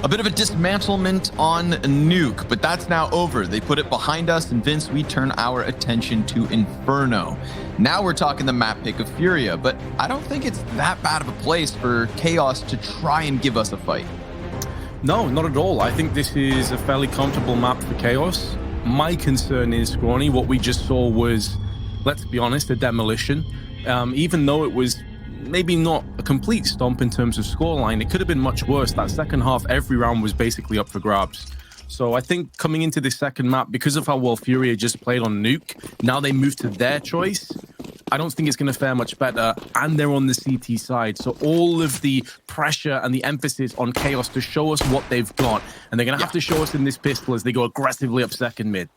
A bit of a dismantlement on Nuke, but that's now over. They put it behind us, and Vince, we turn our attention to Inferno. Now we're talking the map pick of FURIA, but I don't think it's that bad of a place for Chaos to try and give us a fight. No, not at all. I think this is a fairly comfortable map for Chaos. My concern is, Scrawny, what we just saw was, let's be honest, a demolition. Even though it was maybe not a complete stomp in terms of scoreline, it could have been much worse. That second half, every round was basically up for grabs. So I think coming into this second map, because of how well FURIA just played on Nuke, now they move to their choice. I don't think it's going to fare much better, and they're on the CT side. So all of the pressure and the emphasis on Chaos to show us what they've got, and they're going to have to show us in this pistol as they go aggressively up second mid.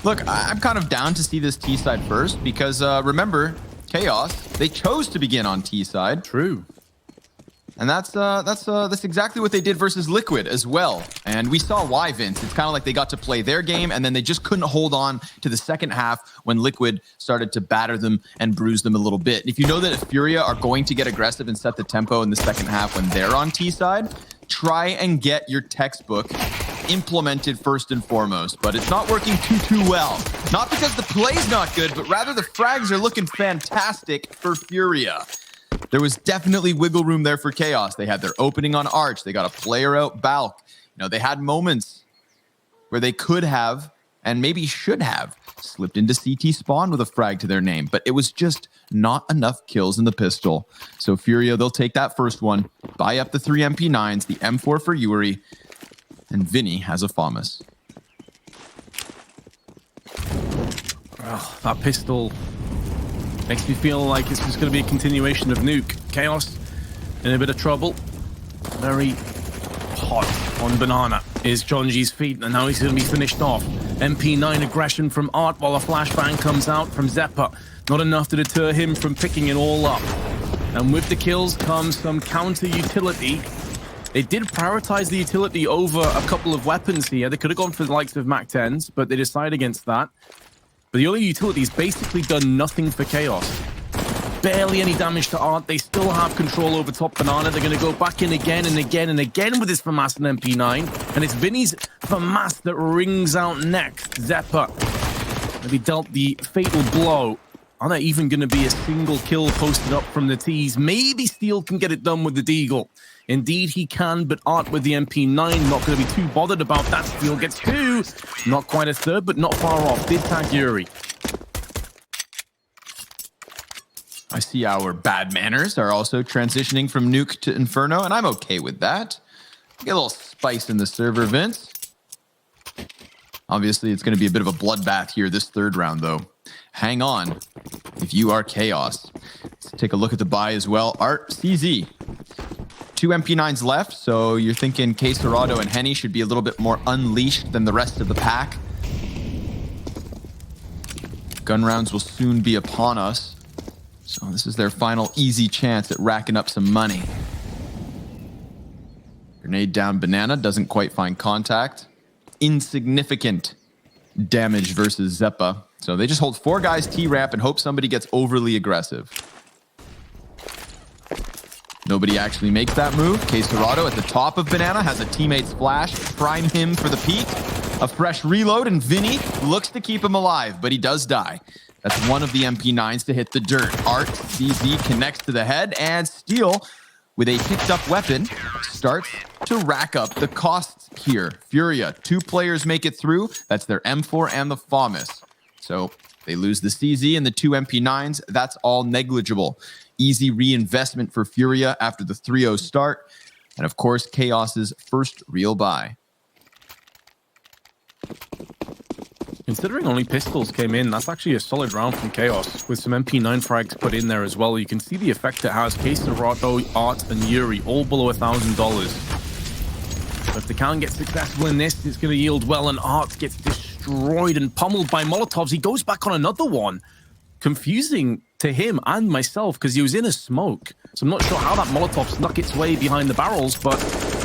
Look, I'm kind of down to see this T side first, because remember, Chaos, they chose to begin on T side. True. And that's exactly what they did versus Liquid as well. And we saw why, Vince. It's kind of like they got to play their game, and then they just couldn't hold on to the second half when Liquid started to batter them and bruise them a little bit. If you know that if FURIA are going to get aggressive and set the tempo in the second half when they're on T side, try and get your textbook implemented first and foremost. But it's not working too well. Not because the play's not good, but rather the frags are looking fantastic for FURIA. There was definitely wiggle room there for Chaos. They had their opening on Arch. They got a player out Balk. You know, they had moments where they could have, and maybe should have, slipped into CT spawn with a frag to their name, but it was just not enough kills in the pistol. So FURIA, they'll take that first one, buy up the 3 MP9s, the M4 for Yuri, and Vinny has a FAMAS. Oh, that pistol makes me feel like it's just going to be a continuation of Nuke. Chaos in a bit of trouble. Very hot on Banana is John G's feet, and now he's going to be finished off. MP9 aggression from Art while a flashbang comes out from Zeppa. Not enough to deter him from picking it all up. And with the kills comes some counter utility. They did prioritize the utility over a couple of weapons here. They could have gone for the likes of MAC-10s, but they decided against that. But the other utility's basically done nothing for Chaos. Barely any damage to Art. They still have control over top Banana. They're going to go back in again and again and again with this FAMAS and MP9. And it's Vinny's FAMAS that rings out next. Zeppa maybe dealt the fatal blow. Are there even going to be a single kill posted up from the T's? Maybe Steel can get it done with the Deagle. Indeed, he can, but Art with the MP9 not going to be too bothered about that. Steel gets 2. Not quite a third, but not far off. Did tag Yuri. I see our bad manners are also transitioning from Nuke to Inferno, and I'm okay with that. Get a little spice in the server, Vince. Obviously, it's going to be a bit of a bloodbath here this third round, though. Hang on if you are Chaos. Let's take a look at the buy as well. Art, CZ. 2 MP9s left, so you're thinking Quesarado and Henny should be a little bit more unleashed than the rest of the pack. Gun rounds will soon be upon us. So this is their final easy chance at racking up some money. Grenade down Banana, doesn't quite find contact. Insignificant damage versus Zeppa. So they just hold 4 guys T-ramp and hope somebody gets overly aggressive. Nobody actually makes that move. Quesarado at the top of Banana has a teammate's flash. Prime him for the peak. A fresh reload, and Vinny looks to keep him alive, but he does die. That's one of the MP9s to hit the dirt. Art, CZ connects to the head, and Steel, with a picked up weapon, starts to rack up the costs here. FURIA, 2 players make it through. That's their M4 and the FAMAS. So they lose the CZ and the 2 MP9s. That's all negligible. Easy reinvestment for FURIA after the 3-0 start. And of course, Chaos's first real buy. Considering only pistols came in, that's actually a solid round from Chaos, with some MP9 frags put in there as well. You can see the effect it has. Quesarado, Art, and Yuri, all below $1,000. But if they can get successful in this, it's going to yield well, and Art gets destroyed and pummeled by Molotovs. He goes back on another one. Confusing to him and myself, because he was in a smoke. So I'm not sure how that Molotov snuck its way behind the barrels, but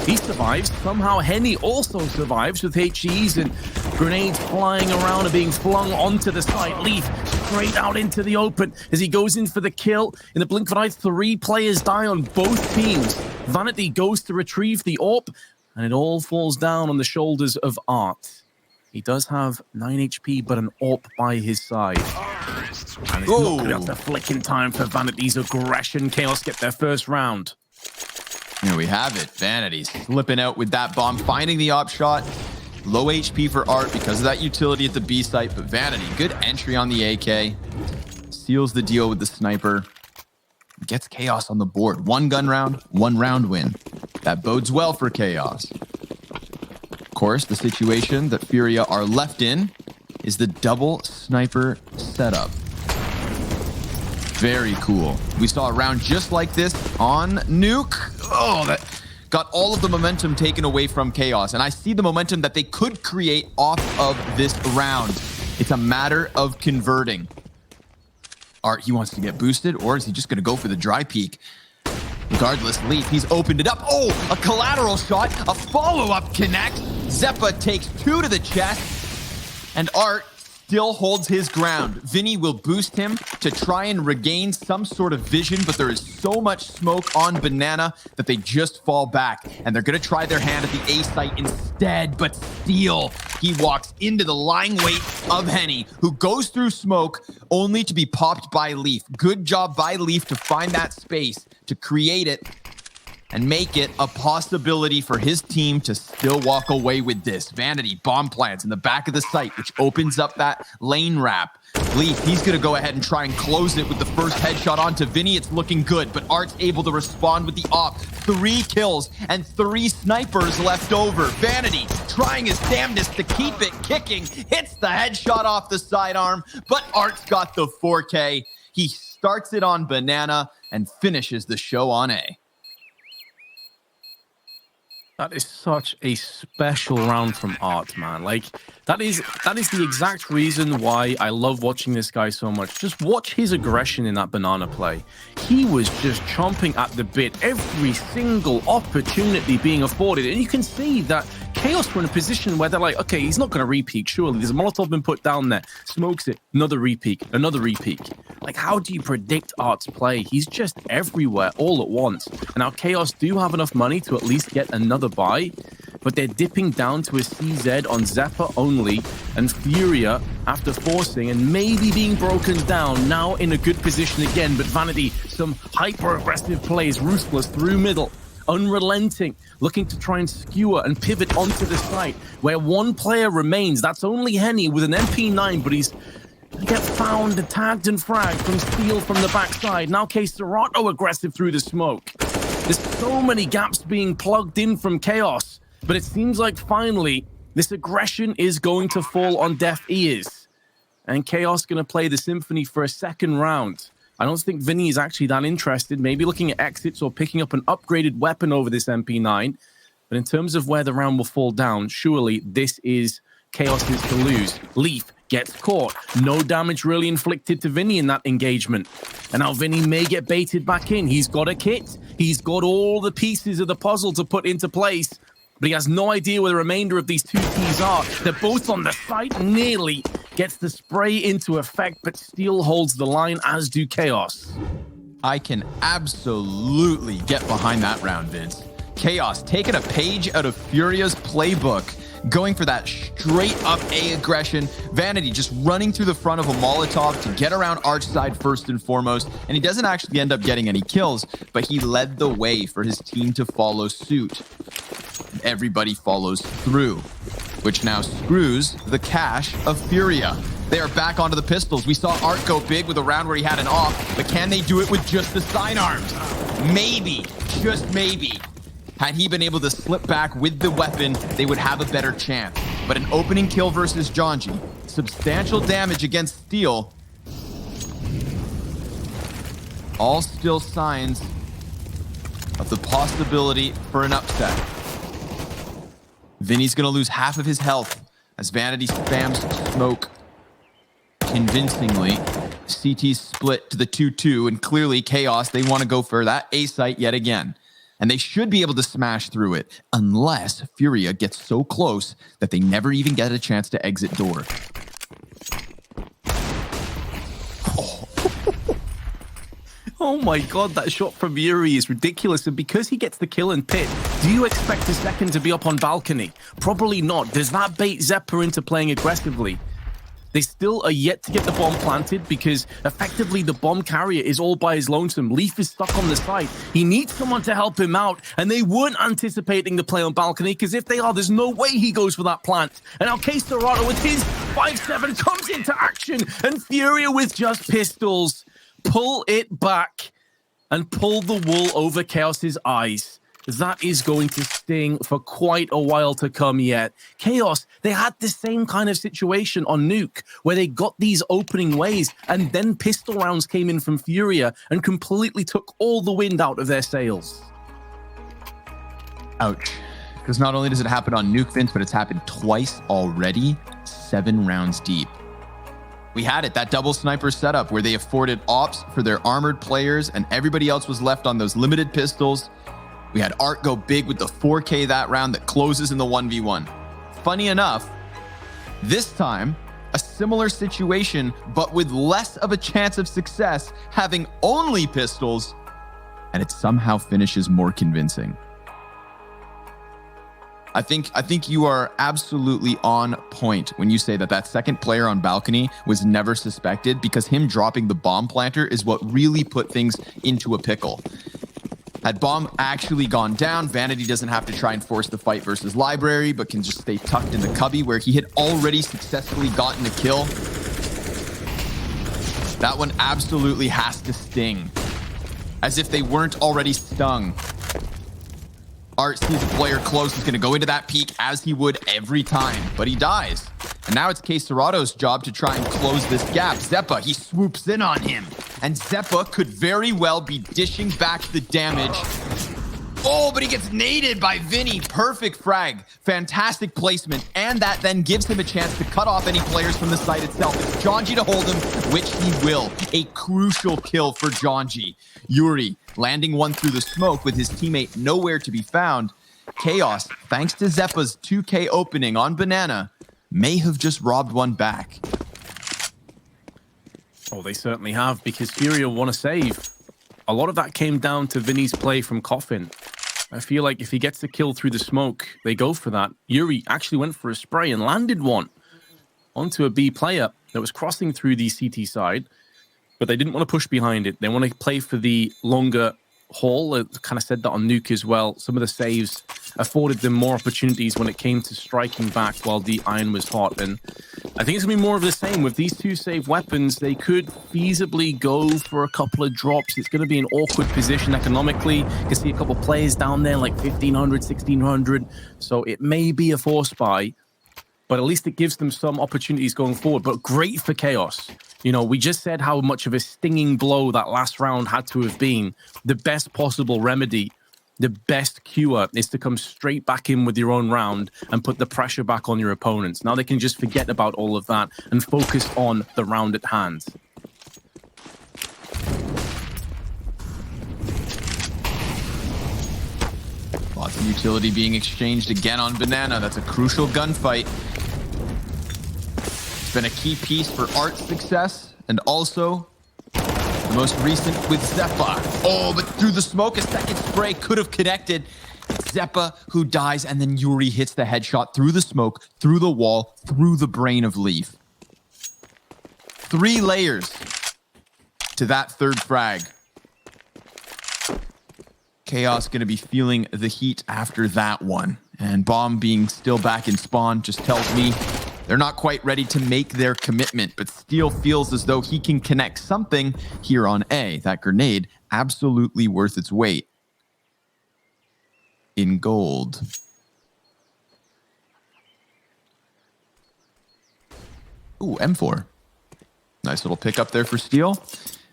he survives. Somehow Henny also survives with HEs and grenades flying around and being flung onto the site. Leaf straight out into the open as he goes in for the kill. In the blink of an eye, 3 players die on both teams. Vanity goes to retrieve the AWP. And it all falls down on the shoulders of Art. He does have 9 HP, but an AWP by his side. And it's not going to be able to flick in time for Vanity's aggression. Chaos get their first round. Here we have it. Vanity slipping out with that bomb, finding the op shot. Low HP for Art because of that utility at the B site, but Vanity, good entry on the AK. Seals the deal with the sniper. Gets Chaos on the board. 1 gun round, 1 round win. That bodes well for Chaos. Of course, the situation that FURIA are left in is the double sniper setup. Very cool. We saw a round just like this on Nuke. Oh, that got all of the momentum taken away from Chaos. And I see the momentum that they could create off of this round. It's a matter of converting. Art, he wants to get boosted, or is he just going to go for the dry peek? Regardless, Leaf, he's opened it up. Oh, a collateral shot, a follow-up connect. Zeppa takes 2 to the chest, and Art still holds his ground. Vinny will boost him to try and regain some sort of vision, but there is so much smoke on Banana that they just fall back, and they're going to try their hand at the A site instead, but Steel, he walks into the lying weight of Henny, who goes through smoke only to be popped by Leaf. Good job by Leaf to find that space, to create it, and make it a possibility for his team to still walk away with this. Vanity bomb plants in the back of the site, which opens up that lane wrap. Leaf, he's going to go ahead and try and close it with the first headshot onto Vinny. It's looking good, but Art's able to respond with the op. 3 kills and 3 snipers left over. Vanity trying his damnedest to keep it kicking. Hits the headshot off the sidearm, but Art's got the 4K. He starts it on Banana and finishes the show on A. That is such a special round from Art, man. Like, that is the exact reason why I love watching this guy so much. Just watch his aggression in that Banana play. He was just chomping at the bit, every single opportunity being afforded. And you can see that Chaos were in a position where they're like, okay, he's not going to re-peek, surely. There's a Molotov been put down there. Smokes it, another re-peek, another re-peek. Like, how do you predict Art's play? He's just everywhere all at once. And now Chaos do have enough money to at least get another buy, but they're dipping down to a CZ on Zeppa only, and FURIA, after forcing and maybe being broken down, now in a good position again. But Vanity, some hyper-aggressive plays, ruthless through middle, unrelenting, looking to try and skewer and pivot onto the site, where 1 player remains. That's only Henny with an MP9, but he's get found, tagged and fragged from Steel from the backside. Now Serato aggressive through the smoke. There's so many gaps being plugged in from Chaos, but it seems like finally this aggression is going to fall on deaf ears. And Chaos going to play the Symphony for a second round. I don't think Vinny is actually that interested, maybe looking at exits or picking up an upgraded weapon over this MP9. But in terms of where the round will fall down, surely this is Chaos's to lose. Leaf gets caught. No damage really inflicted to Vinny in that engagement. And now Vinny may get baited back in. He's got a kit. He's got all the pieces of the puzzle to put into place. But he has no idea where the remainder of these 2 teams are. They're both on the site. Nearly gets the spray into effect, but Steel holds the line, as do Chaos. I can absolutely get behind that round, Vince. Chaos taking a page out of FURIA's playbook, going for that straight up A aggression. Vanity just running through the front of a Molotov to get around Arch side first and foremost. And he doesn't actually end up getting any kills, but he led the way for his team to follow suit. Everybody follows through, which now screws the cash of FURIA. They are back onto the pistols. We saw Art go big with a round where he had an off, but can they do it with just the sidearms? Maybe, just maybe. Had he been able to slip back with the weapon, they would have a better chance. But an opening kill versus Jonji, substantial damage against Steel. All still signs of the possibility for an upset. Vinny's gonna lose half of his health as Vanity spams smoke convincingly. CT's split to the 2-2, and clearly Chaos, they want to go for that A site yet again. And they should be able to smash through it, unless FURIA gets so close that they never even get a chance to exit door. Oh my god, that shot from Yuri is ridiculous. And because he gets the kill in pit, do you expect his second to be up on balcony? Probably not. Does that bait Zeppa into playing aggressively? They still are yet to get the bomb planted because effectively the bomb carrier is all by his lonesome. Leaf is stuck on the site. He needs someone to help him out, and they weren't anticipating the play on balcony because if they are, there's no way he goes for that plant. And now Case Dorado with his 5-7 comes into action, and Furia with just pistols pull it back and pull the wool over Chaos's eyes. That is going to sting for quite a while to come yet. Chaos, they had the same kind of situation on Nuke, where they got these opening ways, and then pistol rounds came in from Furia and completely took all the wind out of their sails. Ouch. Because not only does it happen on Nuke, Vince, but it's happened twice already, 7 rounds deep. We had it, that double sniper setup where they afforded ops for their armored players and everybody else was left on those limited pistols. We had Art go big with the 4K that round that closes in the 1v1. Funny enough, this time, a similar situation, but with less of a chance of success, having only pistols, and it somehow finishes more convincing. I think you are absolutely on point when you say that that second player on balcony was never suspected, because him dropping the bomb planter is what really put things into a pickle. Had bomb actually gone down, Vanity doesn't have to try and force the fight versus Library, but can just stay tucked in the cubby where he had already successfully gotten a kill. That one absolutely has to sting, as if they weren't already stung. Art sees a player close. He's going to go into that peak as he would every time, but he dies. And now it's Case Dorado's job to try and close this gap. Zeppa, he swoops in on him. And Zeppa could very well be dishing back the damage. Oh, but he gets naded by Vinny. Perfect frag. Fantastic placement. And that then gives him a chance to cut off any players from the site itself. It's Jonji to hold him, which he will. A crucial kill for Jonji. Yuri landing one through the smoke with his teammate nowhere to be found. Chaos, thanks to Zeppa's 2K opening on Banana, may have just robbed one back. Oh, they certainly have, because Furia want to save. A lot of that came down to Vinny's play from Coffin. I feel like if he gets the kill through the smoke, they go for that. Yuri actually went for a spray and landed one onto a B player that was crossing through the CT side, but they didn't want to push behind it. They want to play for the longer haul. It kind of said that on Nuke as well. Some of the saves afforded them more opportunities when it came to striking back while the iron was hot. And I think it's going to be more of the same. With these two save weapons, they could feasibly go for a couple of drops. It's going to be an awkward position economically. You can see a couple of players down there, like 1,500, 1,600. So it may be a force buy, but at least it gives them some opportunities going forward. But great for Chaos. You know, we just said how much of a stinging blow that last round had to have been. The best possible remedy, the best cure is to come straight back in with your own round and put the pressure back on your opponents. Now they can just forget about all of that and focus on the round at hand. Lots of utility being exchanged again on Banana. That's a crucial gunfight. It's been a key piece for Art's success, and also the most recent with Zeppa. Oh, but through the smoke, a second spray could have connected. It's Zeppa who dies, and then Yuri hits the headshot through the smoke, through the wall, through the brain of Leaf. 3 layers to that third frag. Chaos going to be feeling the heat after that one. And Bomb being still back in spawn just tells me they're not quite ready to make their commitment, but Steel feels as though he can connect something here on A. That grenade, absolutely worth its weight in gold. Ooh, M4. Nice little pickup there for Steel.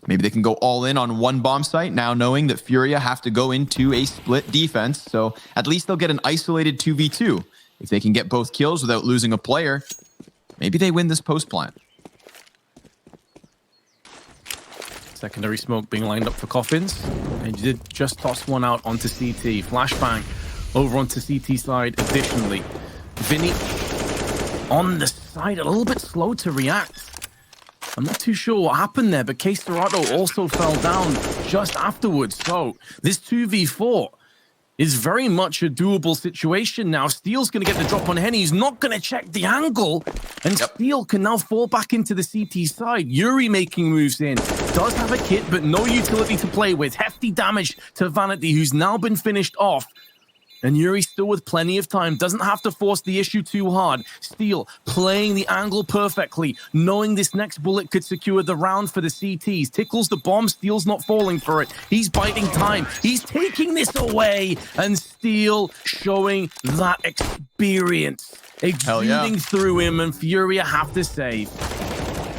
Maybe they can go all in on one bomb site, now knowing that Furia have to go into a split defense. So at least they'll get an isolated 2v2. If they can get both kills without losing a player, maybe they win this post plant. Secondary smoke being lined up for Coffins. And you did just toss one out onto CT. Flashbang over onto CT side additionally. Vinny on the side, a little bit slow to react. I'm not too sure what happened there, but Case Dorado also fell down. just afterwards. So this 2v4 is very much a doable situation now. Steel's going to get the drop on Henny. He's not going to check the angle. And Steel can now fall back into the CT side. Yuri making moves in. Does have a kit, but no utility to play with. Hefty damage to Vanity, who's now been finished off. And Yuri still with plenty of time. Doesn't have to force the issue too hard. Steel playing the angle perfectly, knowing this next bullet could secure the round for the CTs. Tickles the bomb. Steel's not falling for it. He's biding time. He's taking this away. And Steel showing that experience. Exuding through him, and FURIA have to save.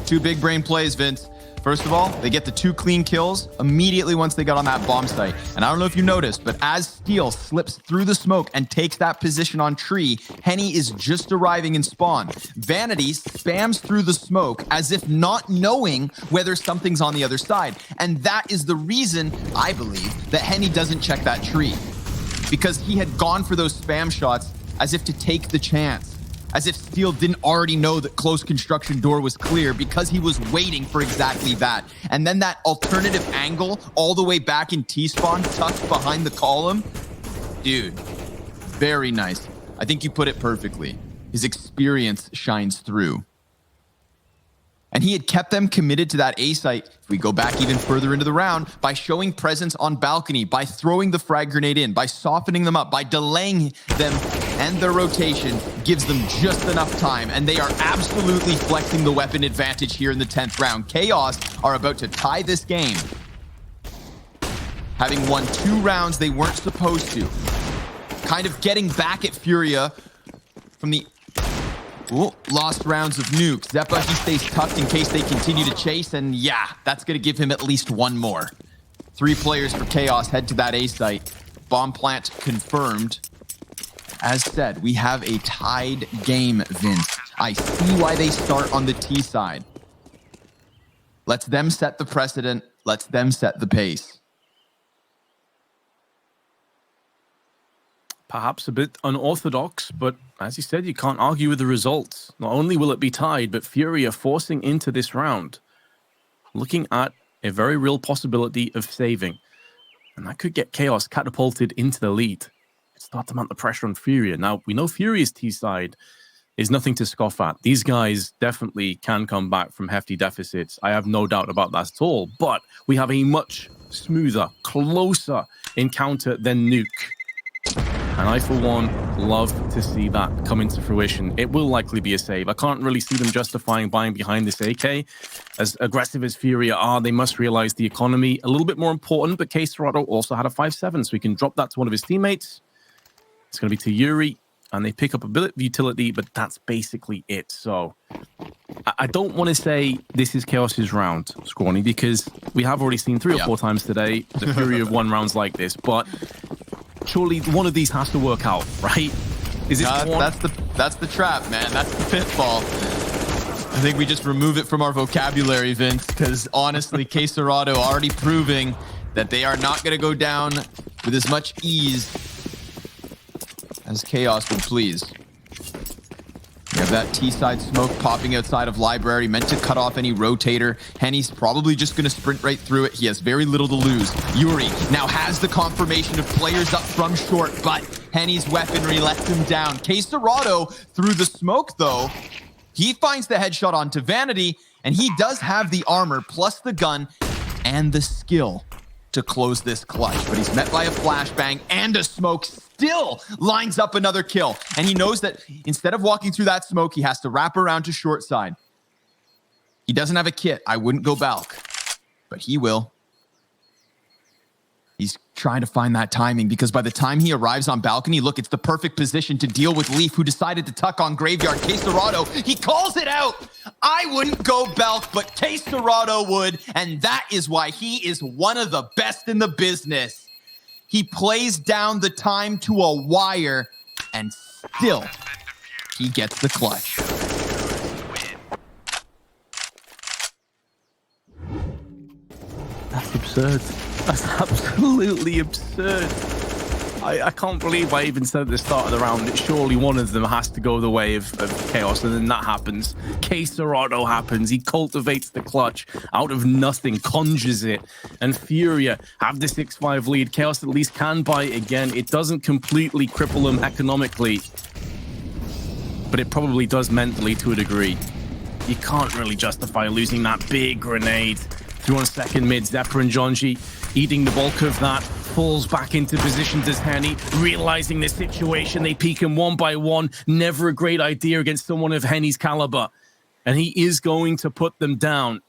2 big brain plays, Vince. First of all, they get the 2 clean kills immediately once they got on that bomb site. And I don't know if you noticed, but as Steel slips through the smoke and takes that position on tree, Henny is just arriving in spawn. Vanity spams through the smoke as if not knowing whether something's on the other side. And that is the reason, I believe, that Henny doesn't check that tree. Because he had gone for those spam shots as if to take the chance. As if Steel didn't already know that close construction door was clear, because he was waiting for exactly that. And then that alternative angle all the way back in T-spawn, tucked behind the column. Dude, very nice. I think you put it perfectly. His experience shines through. And he had kept them committed to that A site, if we go back even further into the round, by showing presence on balcony, by throwing the frag grenade in, by softening them up, by delaying them, and their rotation gives them just enough time. And they are absolutely flexing the weapon advantage here in the 10th round. Chaos are about to tie this game, having won 2 rounds they weren't supposed to. Kind of getting back at FURIA from the lost rounds of nuke. Zeppa, he stays tucked in case they continue to chase, and yeah, that's going to give him at least 1 more. 3 players for Chaos head to that A site. Bomb plant confirmed. As said, we have a tied game, Vince. I see why they start on the T side. Let's them set the precedent. Let's them set the pace. Perhaps a bit unorthodox, but as you said, you can't argue with the results. Not only will it be tied, but FURIA forcing into this round, looking at a very real possibility of saving. And that could get Chaos catapulted into the lead. Start to mount the pressure on FURIA. Now, we know FURIA's T side is nothing to scoff at. These guys definitely can come back from hefty deficits. I have no doubt about that at all. But we have a much smoother, closer encounter than Nuke. And I, for one, love to see that come into fruition. It will likely be a save. I can't really see them justifying buying behind this AK. As aggressive as FURIA are, they must realize the economy a little bit more important, but K-Serrato also had a 5-7, so he can drop that to one of his teammates. It's going to be to Yuri, and they pick up a bit of utility, but that's basically it. So I don't want to say this is Chaos's round, Scrawny, because we have already seen 3 or 4 times today the FURIA have won rounds like this, but surely one of these has to work out, right? Is it that's the trap, man. That's the pitfall. I think we just remove it from our vocabulary, Vince, because honestly, K-Serrato already proving that they are not going to go down with as much ease as Chaos would please. We have that T-side smoke popping outside of library, meant to cut off any rotator. Henny's probably just going to sprint right through it. He has very little to lose. Yuri now has the confirmation of players up from short, but Henny's weaponry lets him down. K-Serrato through the smoke, though. He finds the headshot onto Vanity, and he does have the armor, plus the gun, and the skill to close this clutch. But he's met by a flashbang and a smoke. Still lines up another kill. And he knows that instead of walking through that smoke, he has to wrap around to short side. He doesn't have a kit. I wouldn't go Balk, but he will. He's trying to find that timing, because by the time he arrives on balcony, look, it's the perfect position to deal with Leaf, who decided to tuck on Graveyard. K-Serrato, he calls it out. I wouldn't go Balk, but K-Serrato would, and that is why he is one of the best in the business. He plays down the time to a wire, and still, he gets the clutch. That's absurd. That's absolutely absurd. I can't believe I even said at the start of the round that surely one of them has to go the way of Chaos, and then that happens. K-Serrano happens. He cultivates the clutch out of nothing, conjures it, and Furia have the 6-5 lead. Chaos at least can buy it again. It doesn't completely cripple them economically, but it probably does mentally to a degree. You can't really justify losing that big grenade. Through on second mid, Zeppa and Jonji eating the bulk of that. Falls back into position, does Henny, realizing the situation. They peek him one by one. Never a great idea against someone of Henny's caliber. And he is going to put them down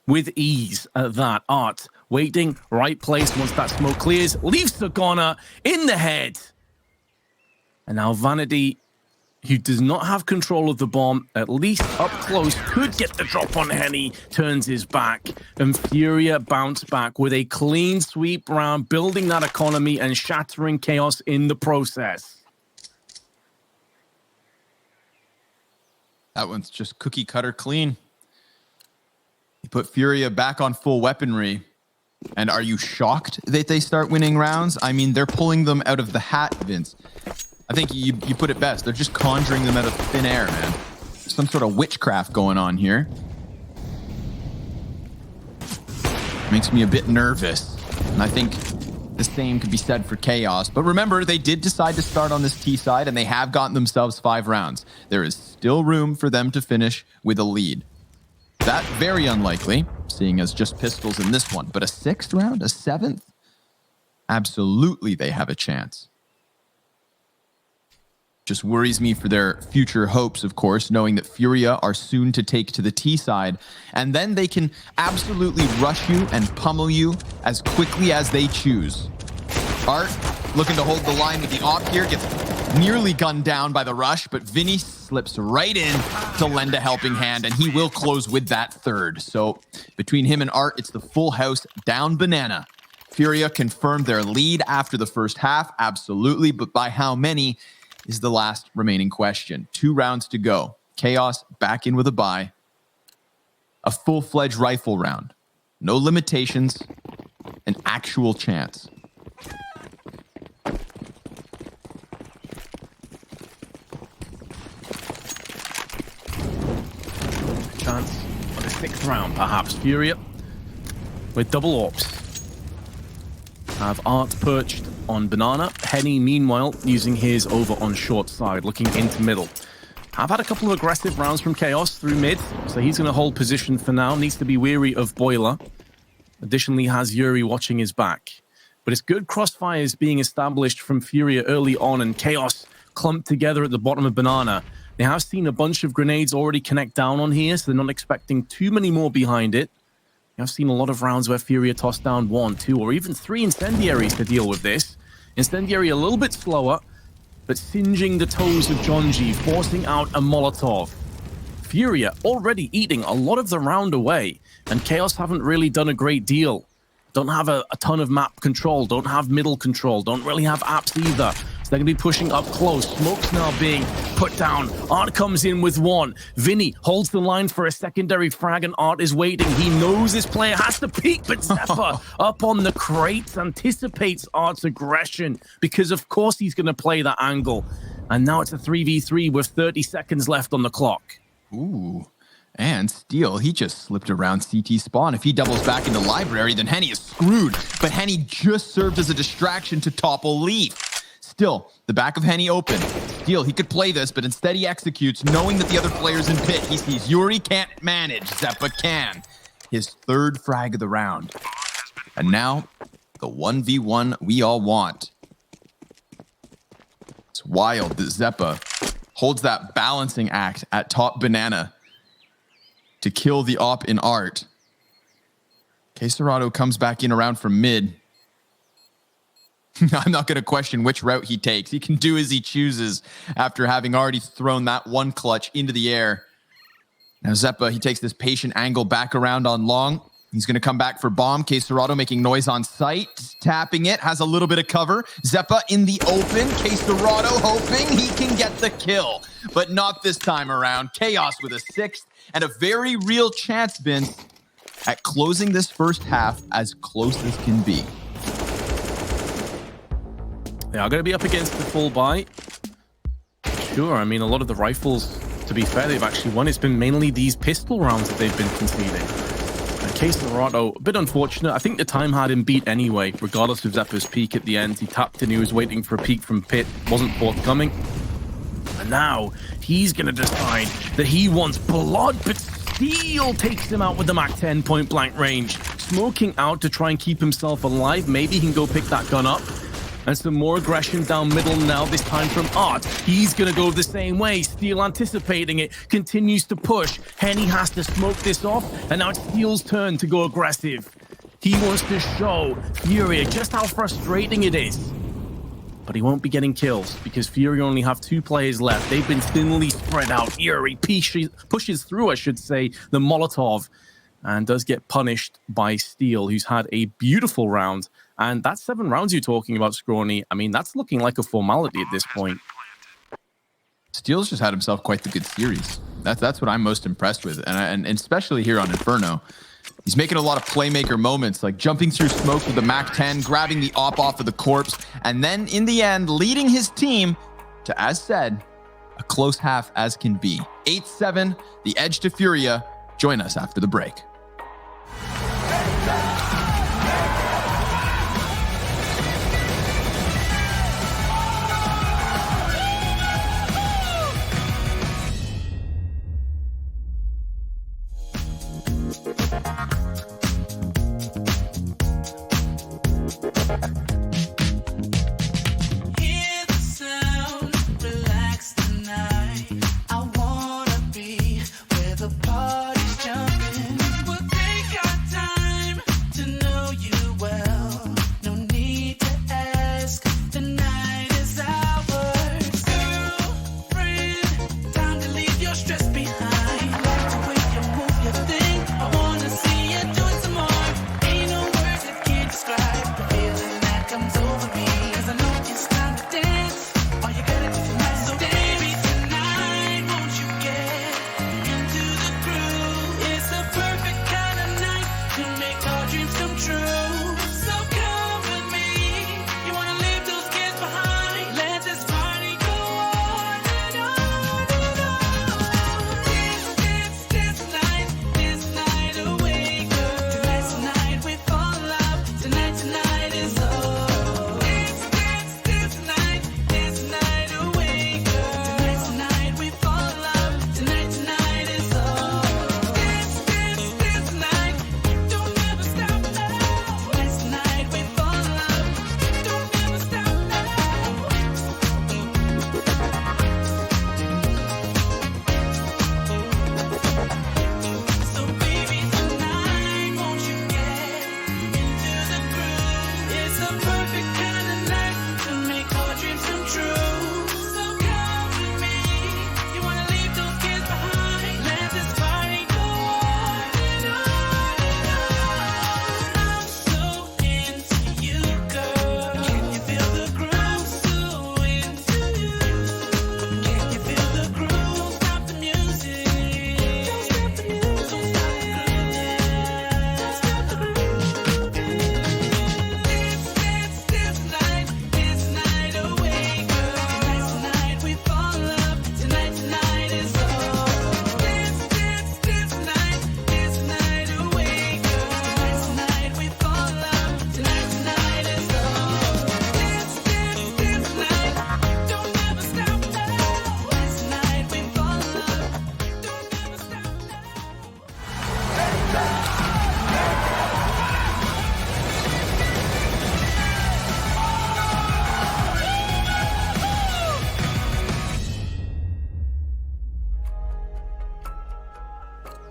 with ease at that. Art waiting, right place once that smoke clears. Leaves Sagana in the head. And now Vanity, who does not have control of the bomb, at least up close, could get the drop on Henny, turns his back, and Furia bounce back with a clean sweep round, building that economy and shattering Chaos in the process. That one's just cookie cutter clean. You put Furia back on full weaponry, and are you shocked that they start winning rounds? I mean, they're pulling them out of the hat, Vince. I think you put it best. They're just conjuring them out of thin air, man. Some sort of witchcraft going on here. Makes me a bit nervous. And I think the same could be said for Chaos. But remember, they did decide to start on this T side, and they have gotten themselves 5 rounds. There is still room for them to finish with a lead. That very unlikely, seeing as just pistols in this one. But a 6th round? A 7th? Absolutely, they have a chance. Just worries me for their future hopes, of course, knowing that Furia are soon to take to the T side, and then they can absolutely rush you and pummel you as quickly as they choose. Art, looking to hold the line with the op here, gets nearly gunned down by the rush, but Vinny slips right in to lend a helping hand, and he will close with that 3rd. So between him and Art, it's the full house down banana. Furia confirmed their lead after the first half, absolutely, but by how many is the last remaining question. 2 rounds to go. Chaos back in with a bye. A full-fledged rifle round. No limitations. An actual chance. Chance for the 6th round, perhaps. Furia with double orbs. Have Art perched on banana. Henny, meanwhile, using his over on short side, looking into middle. Have had a couple of aggressive rounds from Chaos through mid, so he's going to hold position for now. Needs to be wary of Boiler. Additionally, has Yuri watching his back. But it's good crossfires being established from Furia early on, and Chaos clumped together at the bottom of banana. They have seen a bunch of grenades already connect down on here, so they're not expecting too many more behind it. I've seen a lot of rounds where Furia tossed down 1, 2, or even 3 incendiaries to deal with this. Incendiary a little bit slower, but singeing the toes of Jonji, forcing out a Molotov. Furia already eating a lot of the round away, and Chaos haven't really done a great deal. Don't have a ton of map control, don't have middle control, don't really have apps either. So they're going to be pushing up close. Smoke's now being put down. Art comes in with 1. Vinny holds the line for a secondary frag, and Art is waiting. He knows this player has to peek, but Zeppa up on the crates anticipates Art's aggression because, of course, he's going to play that angle. And now it's a 3v3 with 30 seconds left on the clock. Ooh. And Steel, he just slipped around CT spawn. If he doubles back into library, then Henny is screwed. But Henny just served as a distraction to topple Leaf. Still, the back of Henny open. Steel, he could play this, but instead he executes, knowing that the other player's in pit. He sees Yuri can't manage, Zeppa can. His 3rd frag of the round. And now, the 1v1 we all want. It's wild that Zeppa holds that balancing act at top banana to kill the op in Art. K-Serrano comes back in around from mid. I'm not going to question which route he takes. He can do as he chooses after having already thrown that 1 clutch into the air. Now Zeppa, he takes this patient angle back around on long. He's going to come back for bomb. K-Serrano making noise on sight. Tapping it. Has a little bit of cover. Zeppa in the open. K-Serrano hoping he can get the kill. But not this time around. Chaos with a 6th. And a very real chance, Vince, at closing this first half as close as can be. They are going to be up against the full buy. Sure, I mean, a lot of the rifles, to be fair, they've actually won. It's been mainly these pistol rounds that they've been conceding. Case Narado, a bit unfortunate. I think the time had him beat anyway, regardless of Zeppo's peak at the end. He tapped in, he was waiting for a peek from Pit, wasn't forthcoming. And now he's going to decide that he wants blood, but Steel takes him out with the Mach 10 point blank range. Smoking out to try and keep himself alive. Maybe he can go pick that gun up. And some more aggression down middle now, this time from Art. He's going to go the same way. Steel anticipating it, continues to push. Henny has to smoke this off, and now it's Steel's turn to go aggressive. He wants to show Furia just how frustrating it is. But he won't be getting kills, because Furia only have 2 players left. They've been thinly spread out. Fury pushes through, I should say, the Molotov, and does get punished by Steel, who's had a beautiful round. And that's 7 rounds you're talking about, Scrawny. I mean, that's looking like a formality at this point. Steel's just had himself quite the good series. That's what I'm most impressed with. And especially here on Inferno. He's making a lot of playmaker moments, like jumping through smoke with the Mach 10, grabbing the op off of the corpse, and then in the end, leading his team to, as said, a close half as can be. 8-7, the edge to Furia. Join us after the break.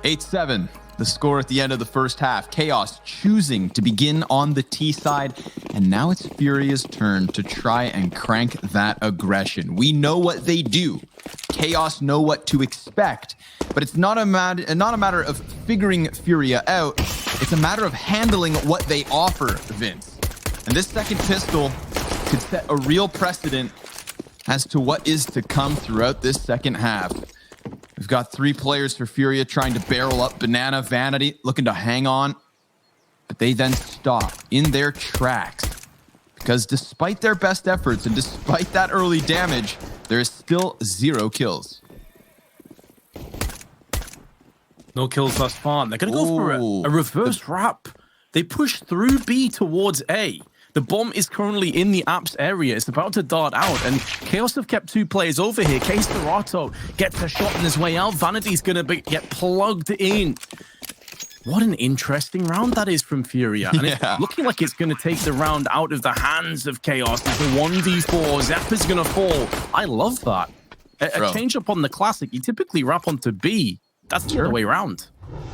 Eight-7, the score at the end of the first half. Chaos choosing to begin on the T side, and now it's Furia's turn to try and crank that aggression. We know what they do. Chaos know what to expect, but it's not a matter of figuring Furia out. It's a matter of handling what they offer, Vince. And this second pistol could set a real precedent as to what is to come throughout this second half. We've got 3 players for Furia trying to barrel up. Banana, Vanity looking to hang on, but they then stop in their tracks Because despite their best efforts and despite that early damage, there is still 0 kills. No kills thus far. They're going to go for a reverse wrap. They push through B towards A. The bomb is currently in the apps area. It's about to dart out, and Chaos have kept 2 players over here. Case Serato gets a shot on his way out. Vanity's going to get plugged in. What an interesting round that is from FURIA. And it's looking like it's going to take the round out of the hands of Chaos. It's a 1v4. Zappa's going to fall. I love that. A change up on the Classic. You typically wrap onto B. That's the other way around.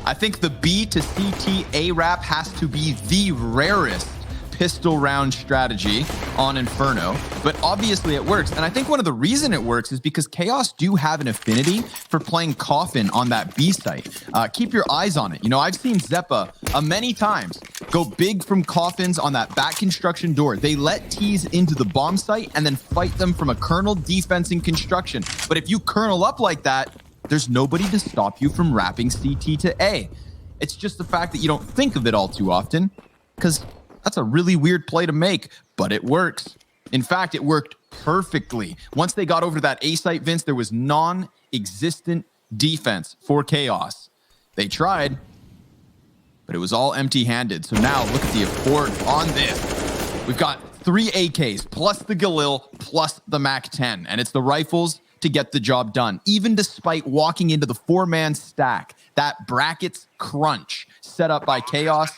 I think the B to CT A wrap has to be the rarest pistol round strategy on Inferno, but obviously it works. And I think one of the reason it works is because Chaos do have an affinity for playing Coffin on that B site. Keep your eyes on it. You know, I've seen Zeppa many times go big from Coffins on that back construction door. They let T's into the bomb site and then fight them from a kernel defense and construction. But if you kernel up like that, there's nobody to stop you from wrapping CT to A. It's just the fact that you don't think of it all too often, because that's a really weird play to make, but it works. In fact, it worked perfectly. Once they got over to that A site, Vince, there was non-existent defense for Chaos. They tried, but it was all empty-handed. So now look at the effort on this. We've got 3 AKs, plus the Galil, plus the MAC-10, and it's the rifles to get the job done. Even despite walking into the 4-man stack, that brackets crunch set up by Chaos,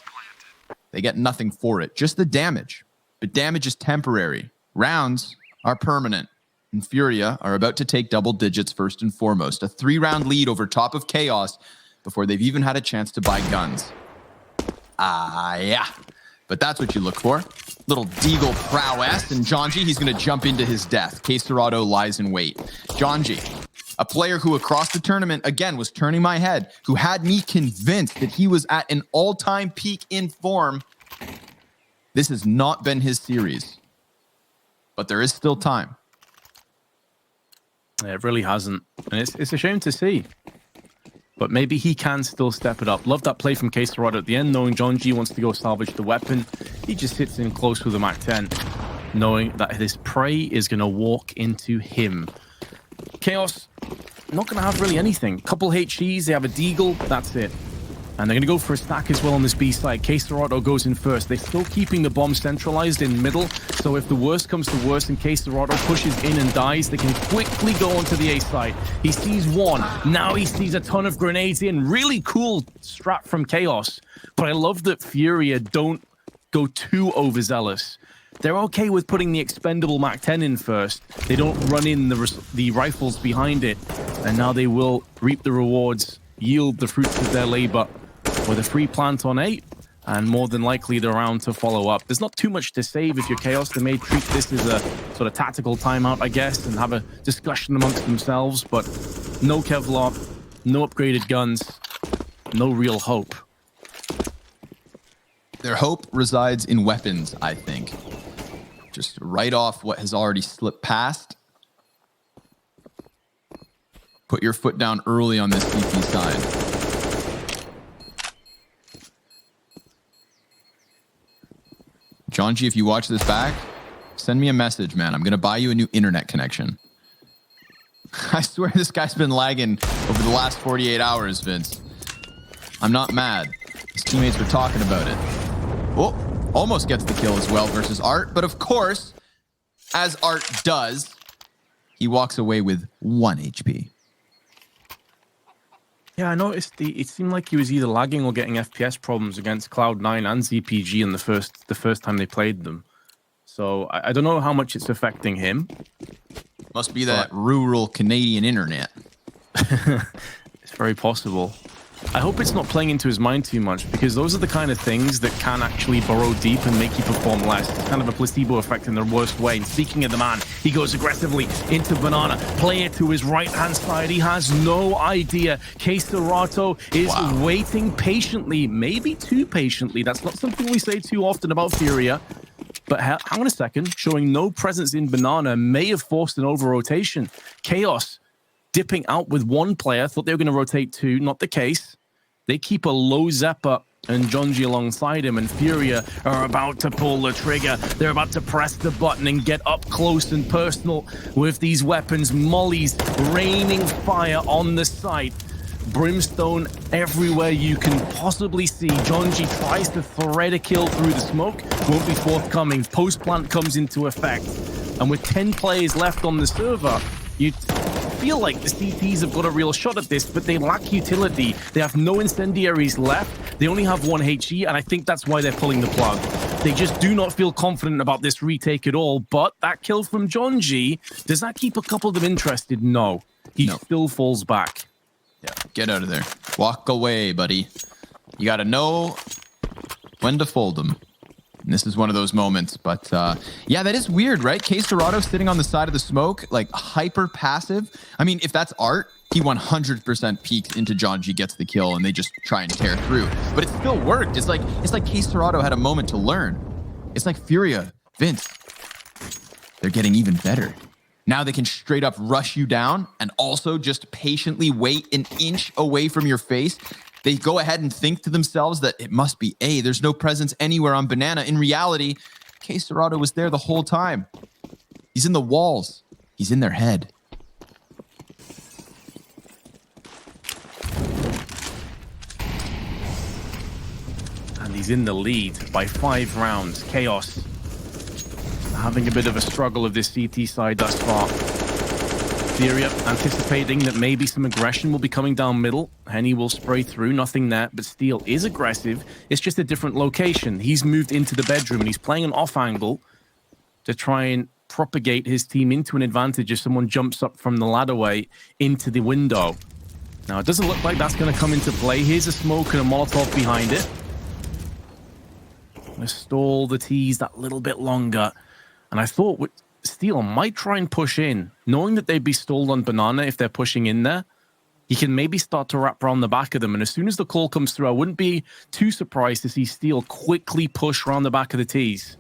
they get nothing for it, just the damage. But damage is temporary. Rounds are permanent. And FURIA are about to take double digits first and foremost. A 3-round lead over top of Chaos before they've even had a chance to buy guns. Yeah. But that's what you look for. Little Deagle prowess, and Jonji, he's going to jump into his death. Case Serato lies in wait. Jonji, a player who across the tournament, again, was turning my head, who had me convinced that he was at an all-time peak in form. This has not been his series, but there is still time. It really hasn't, and it's a shame to see. But maybe he can still step it up. Love that play from Case Serato at the end, knowing John G wants to go salvage the weapon. He just sits in close with the MAC-10, knowing that his prey is going to walk into him. Chaos, not going to have really anything. Couple HEs, they have a Deagle, that's it. And they're going to go for a stack as well on this B side. Case Serato goes in first. They're still keeping the bomb centralized in middle. So if the worst comes to worst and Case Serato pushes in and dies, they can quickly go onto the A side. He sees one. Now he sees a ton of grenades in. Really cool strat from Chaos. But I love that FURIA don't go too overzealous. They're okay with putting the expendable MAC-10 in first. They don't run in the rifles behind it. And now they will reap the rewards, yield the fruits of their labor with a free plant on 8, and more than likely the round to follow up. There's not too much to save if you're Chaos. They may treat this as a sort of tactical timeout, I guess, and have a discussion amongst themselves, but no Kevlar, no upgraded guns, no real hope. Their hope resides in weapons, I think. Just write off what has already slipped past. Put your foot down early on this CP side. John G, if you watch this back, send me a message, man. I'm going to buy you a new internet connection. I swear this guy's been lagging over the last 48 hours, Vince. I'm not mad. His teammates were talking about it. Oh, almost gets the kill as well versus Art. But of course, as Art does, he walks away with 1 HP. Yeah, I noticed it seemed like he was either lagging or getting FPS problems against Cloud9 and ZPG in the first time they played them. So I don't know how much it's affecting him. Must be that rural Canadian internet. It's very possible. I hope it's not playing into his mind too much, because those are the kind of things that can actually burrow deep and make you perform less. It's kind of a placebo effect in the worst way. And speaking of the man, he goes aggressively into Banana. Player to his right-hand side. He has no idea. Case Serato is waiting patiently, maybe too patiently. That's not something we say too often about FURIA. But hang on a second. Showing no presence in Banana may have forced an over-rotation. Chaos dipping out with 1 player. Thought they were going to rotate 2. Not the case. They keep a low Zeppa and Jonji alongside him, and FURIA are about to pull the trigger. They're about to press the button and get up close and personal with these weapons. Molly's raining fire on the site. Brimstone everywhere you can possibly see. Jonji tries to thread a kill through the smoke. Won't be forthcoming. Post-plant comes into effect. And with 10 players left on the server, you feel like the CTs have got a real shot at this, but they lack utility. They have no incendiaries left. They only have 1 HE, and I think that's why they're pulling the plug. They just do not feel confident about this retake at all. But that kill from Jonji, does that keep a couple of them interested? No. He still falls back. Yeah, get out of there. Walk away, buddy. You got to know when to fold them. And this is one of those moments. But yeah, that is weird, right? K Serrato sitting on the side of the smoke, like hyper passive. I mean, if that's art, he 100% peeks into Jonji, gets the kill, and they just try and tear through. But it still worked. It's like K Serrato had a moment to learn. It's like FURIA, Vince. They're getting even better. Now they can straight up rush you down and also just patiently wait an inch away from your face. They go ahead and think to themselves that it must be A. There's no presence anywhere on Banana. In reality, K Serrato was there the whole time. He's in the walls. He's in their head. And he's in the lead by 5 rounds. Chaos having a bit of a struggle of this CT side thus far. FURIA anticipating that maybe some aggression will be coming down middle. Henny will spray through, nothing there, but Steel is aggressive. It's just a different location. He's moved into the bedroom and he's playing an off angle to try and propagate his team into an advantage if someone jumps up from the ladderway into the window. Now, it doesn't look like that's going to come into play. Here's a smoke and a Molotov behind it. Let's stall the tease that little bit longer. And I thought Steel might try and push in, knowing that they'd be stalled on Banana if they're pushing in there. He can maybe start to wrap around the back of them. And as soon as the call comes through, I wouldn't be too surprised to see Steel quickly push around the back of the tees.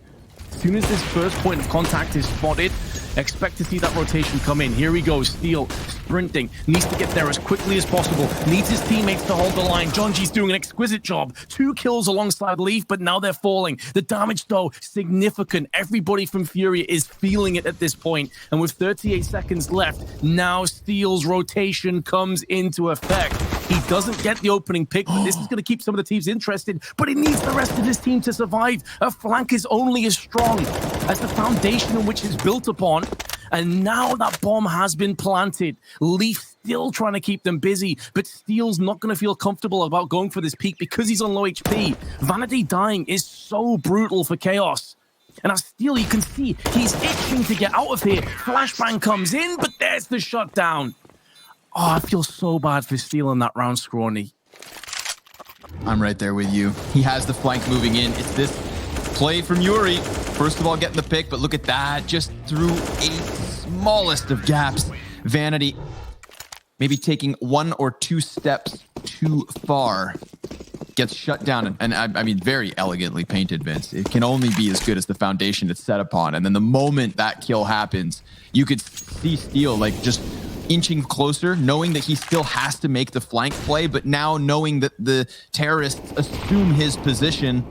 As soon as this first point of contact is spotted, expect to see that rotation come in. Here he goes, Steel sprinting, needs to get there as quickly as possible, needs his teammates to hold the line. Jonji's doing an exquisite job. 2 kills alongside Leaf, but now they're falling. The damage, though, significant. Everybody from FURIA is feeling it at this point. And with 38 seconds left, now Steel's rotation comes into effect. He doesn't get the opening pick, but this is going to keep some of the teams interested, but he needs the rest of his team to survive. A flank is only as strong as the foundation on which it's built upon. And now that bomb has been planted. Leaf still trying to keep them busy, but Steel's not going to feel comfortable about going for this peak because he's on low HP. Vanity dying is so brutal for Chaos. And as Steel, you can see he's itching to get out of here. Flashbang comes in, but there's the shutdown. Oh, I feel so bad for Steel in that round, Scrawny. I'm right there with you. He has the flank moving in. It's this play from Yuri. First of all, getting the pick, but look at that. Just through a smallest of gaps. Vanity maybe taking 1 or 2 steps too far. Gets shut down. And I mean, very elegantly painted, Vince. It can only be as good as the foundation it's set upon. And then the moment that kill happens, you could see Steel like just inching closer, knowing that he still has to make the flank play, but now knowing that the terrorists assume his position,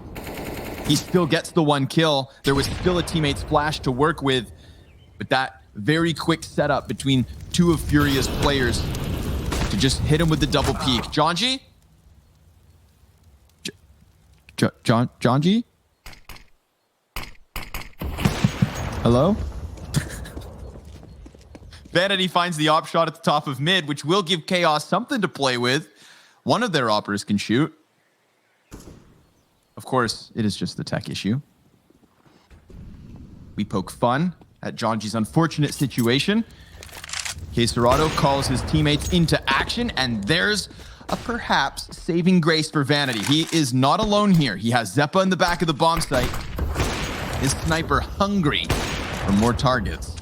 he still gets the 1 kill. There was still a teammate's flash to work with, but that very quick setup between 2 of FURIA's players to just hit him with the double peek. Jonji? Jonji? Hello? Vanity finds the op shot at the top of mid, which will give Chaos something to play with. One of their operas can shoot. Of course, it is just the tech issue. We poke fun at Jonji's unfortunate situation. K Serrato calls his teammates into action, and there's a perhaps saving grace for Vanity. He is not alone here. He has Zeppa in the back of the bomb site. His sniper hungry for more targets.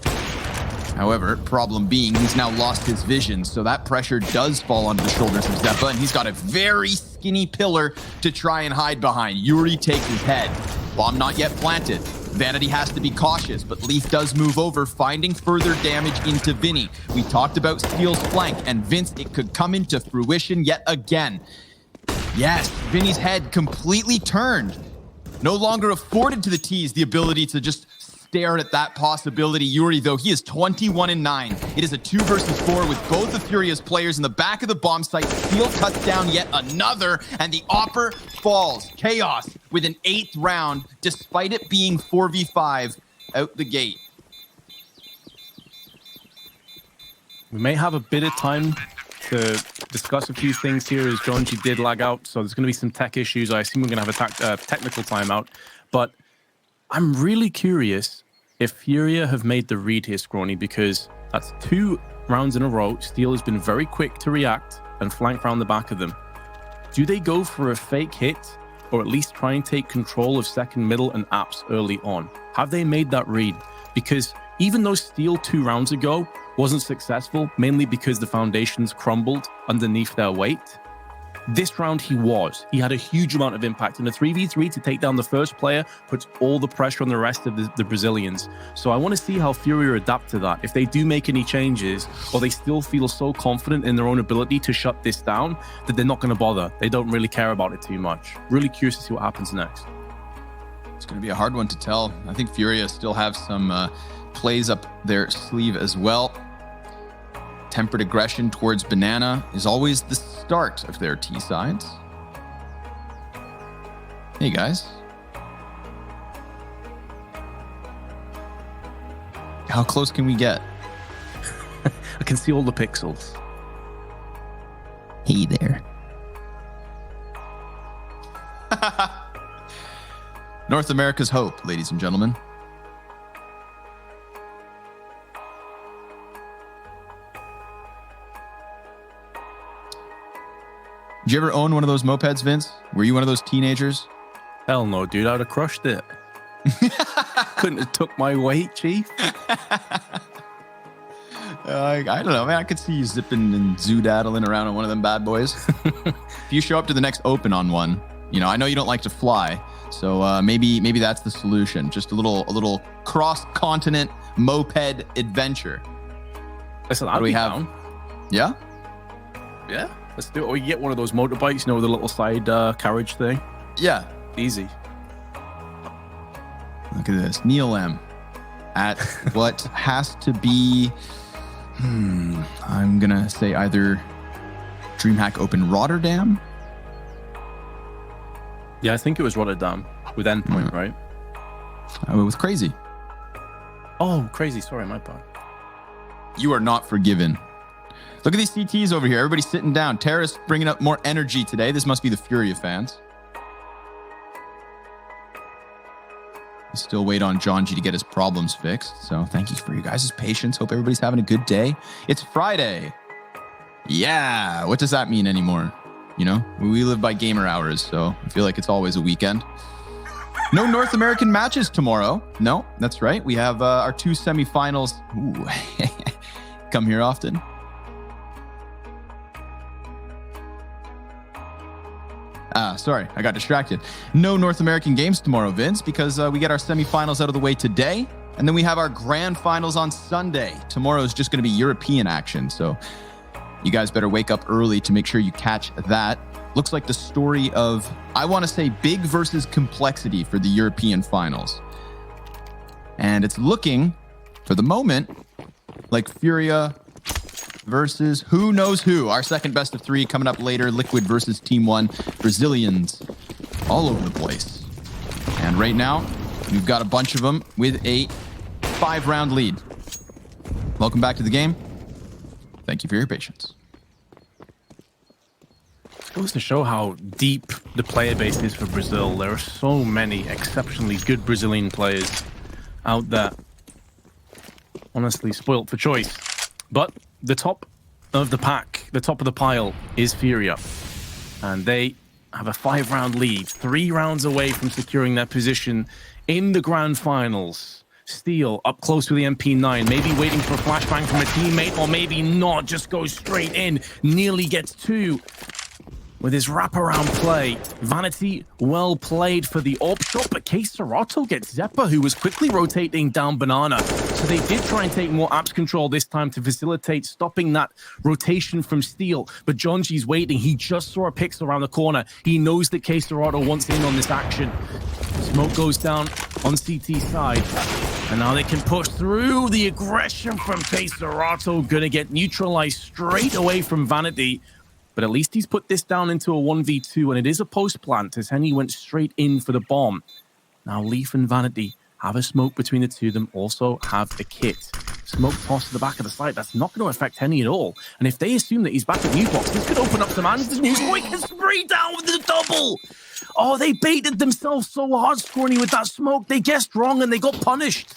However, problem being, he's now lost his vision, so that pressure does fall onto the shoulders of Zeppa, and he's got a very skinny pillar to try and hide behind. Yuri takes his head. Bomb not yet planted. Vanity has to be cautious, but Leaf does move over, finding further damage into Vinny. We talked about Steel's flank, and Vince, it could come into fruition yet again. Yes, Vinny's head completely turned. No longer afforded to the T's the ability to just stare at that possibility. Yuri, though, he is 21-9. It is a 2 versus 4 with both of Furia's players in the back of the bomb site. Steel cuts down yet another, and the offer falls. Chaos with an 8th round, despite it being 4v5 out the gate. We may have a bit of time to discuss a few things here, as John G did lag out, so there's going to be some tech issues. I assume we're going to have a technical timeout, but I'm really curious if Furia have made the read here, Scrawny, because that's 2 rounds in a row. Steel has been very quick to react and flank around the back of them. Do they go for a fake hit, or at least try and take control of second, middle, and apps early on? Have they made that read? Because even though Steel 2 rounds ago wasn't successful, mainly because the foundations crumbled underneath their weight, this round he was. He had a huge amount of impact. In a 3v3 to take down the first player puts all the pressure on the rest of the Brazilians. So I want to see how Furia adapt to that. If they do make any changes, or they still feel so confident in their own ability to shut this down that they're not going to bother. They don't really care about it too much. Really curious to see what happens next. It's going to be a hard one to tell. I think Furia still have some plays up their sleeve as well. Tempered aggression towards Banana is always the start of their T sides. Hey guys. How close can we get? I can see all the pixels. Hey there. North America's hope, ladies and gentlemen. Did you ever own one of those mopeds, Vince? Were you one of those teenagers? Hell no, dude. I'd have crushed it. Couldn't have took my weight, Chief. I don't know, man. I could see you zipping and zoodaddling around on one of them bad boys. If you show up to the next open on one, you know, I know you don't like to fly, so maybe that's the solution. Just a little cross-continent moped adventure. Listen, what do we have? Down. Yeah? Yeah. Let's do it. Or you get one of those motorbikes, you know, with a little side carriage thing. Yeah. Easy. Look at this. Neil M. at what has to be, I'm going to say either DreamHack Open Rotterdam. Yeah, I think it was Rotterdam with Endpoint, right? It was crazy. Oh, crazy. Sorry, my bad. You are not forgiven. Look at these CTs over here. Everybody's sitting down. Terrace bringing up more energy today. This must be the Furia fans. Still wait on John G to get his problems fixed. So thank you for you guys' patience. Hope everybody's having a good day. It's Friday. Yeah. What does that mean anymore? You know, we live by gamer hours, so I feel like it's always a weekend. No North American matches tomorrow. No, that's right. We have our 2 semifinals. Ooh. Come here often. Sorry, I got distracted. No North American games tomorrow, Vince, because we get our semifinals out of the way today, and then we have our grand finals on Sunday. Tomorrow is just going to be European action, so you guys better wake up early to make sure you catch that. Looks like the story of, I want to say, big versus complexity for the European finals. And it's looking, for the moment, like Furia versus who knows who. Our second best of 3 coming up later. Liquid versus Team 1. Brazilians all over the place. And right now, we've got a bunch of them with a 5-round lead. Welcome back to the game. Thank you for your patience. It goes to show how deep the player base is for Brazil. There are so many exceptionally good Brazilian players out there. Honestly, spoilt for choice. But the top of the pack, the top of the pile, is Furia. And they have a 5-round lead, 3 rounds away from securing their position in the grand finals. Steel up close with the MP9, maybe waiting for a flashbang from a teammate, or maybe not, just goes straight in. Nearly gets 2. with his wraparound play. Vanity, well played for the AWP shot, but K Serato gets Zeppa, who was quickly rotating down Banana. So they did try and take more apps control this time to facilitate stopping that rotation from Steel. But Jonji's waiting. He just saw a pixel around the corner. He knows that K Serato wants in on this action. Smoke goes down on CT side. And now they can push through. The aggression from K Serato gonna get neutralized straight away from Vanity. But at least he's put this down into a 1v2, and it is a post plant as Henny went straight in for the bomb. Now Leaf and Vanity have a smoke between the two of them, also have a kit. Smoke toss to the back of the site. That's not going to affect Henny at all. And if they assume that he's back at New Box, this could open up some hands. This Newsboy can spray down with the double. Oh, they baited themselves so hard, Scorny, with that smoke. They guessed wrong and they got punished.